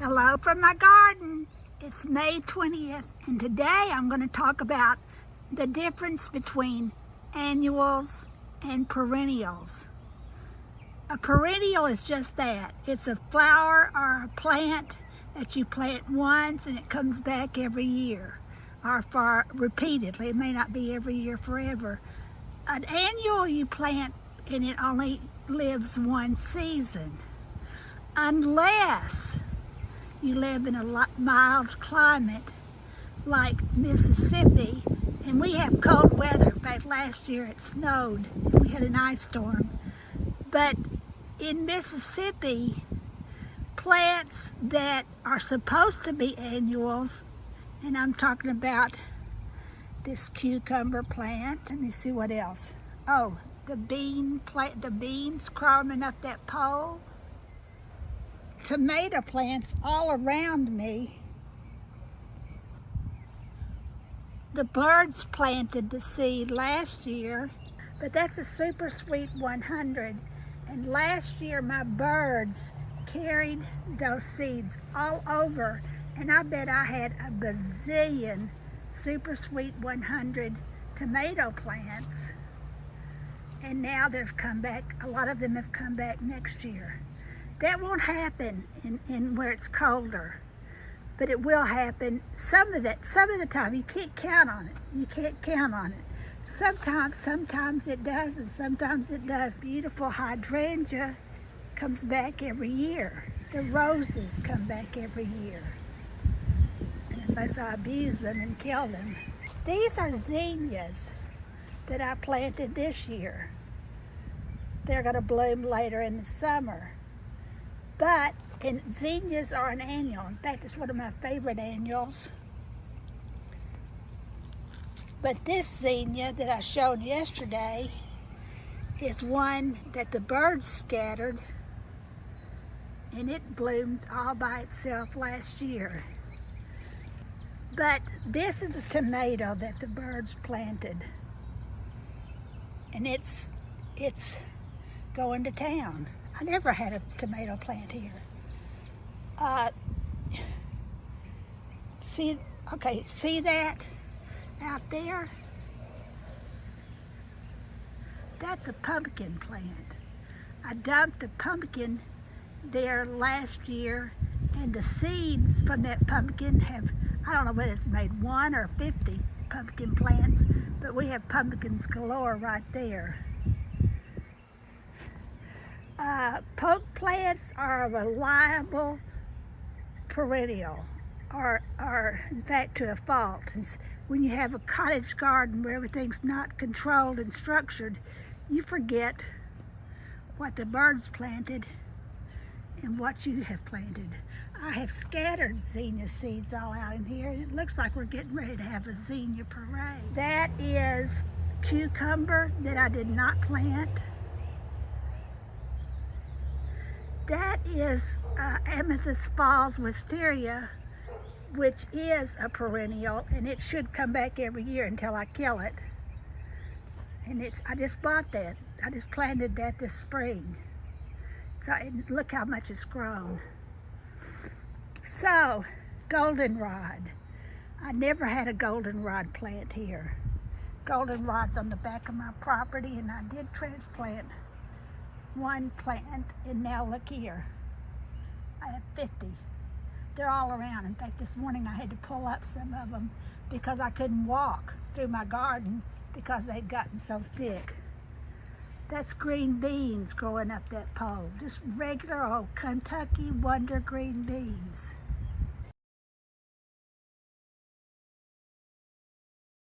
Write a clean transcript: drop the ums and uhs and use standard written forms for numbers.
Hello from my garden. It's May 20th, and today I'm going to talk about the difference between annuals and perennials. A perennial is just that. It's a flower or a plant that you plant once and it comes back every year, or repeatedly. It may not be every year forever. An annual you plant and it only lives one season, unless you live in a mild climate like Mississippi, and we have cold weather. In fact, last year it snowed and we had an ice storm. But in Mississippi, plants that are supposed to be annuals, and I'm talking about this cucumber plant. Let me see what else. Oh, the beans crawling up that pole. Tomato plants all around me. The birds planted the seed last year, but that's a super sweet 100. And last year my birds carried those seeds all over, and I bet I had a bazillion super sweet 100 tomato plants. And now they've come back, a lot of them have come back next year. That won't happen in where it's colder, but it will happen some of the time. You can't count on it. You can't count on it. Sometimes it does, and sometimes it does. Beautiful hydrangea comes back every year. The roses come back every year, and unless I abuse them and kill them. These are zinnias that I planted this year. They're going to bloom later in the summer. And zinnias are an annual. In fact, it's one of my favorite annuals. But this zinnia that I showed yesterday is one that the birds scattered, and it bloomed all by itself last year. But this is the tomato that the birds planted, and it's going to town. I never had a tomato plant here. See that out there? That's a pumpkin plant. I dumped a pumpkin there last year, and the seeds from that pumpkin I don't know whether it's made 1 or 50 pumpkin plants, but we have pumpkins galore right there. Poke plants are a reliable perennial, or in fact to a fault. When you have a cottage garden where everything's not controlled and structured, you forget what the birds planted and what you have planted. I have scattered zinnia seeds all out in here, and it looks like we're getting ready to have a zinnia parade. That is cucumber that I did not plant. That is Amethyst Falls wisteria, which is a perennial, and it should come back every year until I kill it. And I just bought that. I just planted that this spring. So look how much it's grown. So, goldenrod. I never had a goldenrod plant here. Goldenrod's on the back of my property, and I did transplant one plant, and now look here. I have 50. They're all around. In fact, this morning I had to pull up some of them because I couldn't walk through my garden because they'd gotten so thick. That's green beans growing up that pole. Just regular old Kentucky Wonder green beans.